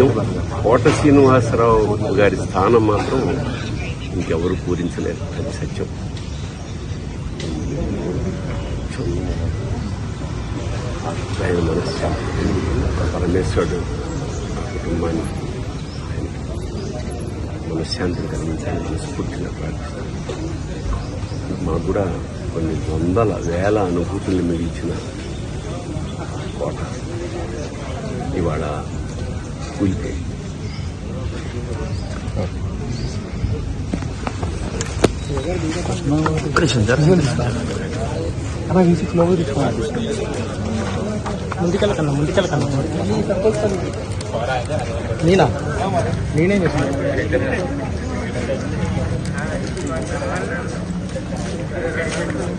ధన్యం. కోట శ్రీనివాసరావు గారి స్థానం మాత్రం ఇంకెవరు పూరించలేరు, అది సత్యం. ఆయన మనశ్శాంతి, పరమేశ్వరుడు కుటుంబాన్ని మనశ్శాంతిని కలిగించాలని మనస్ఫూర్తిగా ప్రార్థిస్తాను. మాకు కూడా కొన్ని వందల వేల అనుభూతుల్ని మిగిల్చిన కోట ఇవాళ కూలిపోయింది. నేనే చేసిన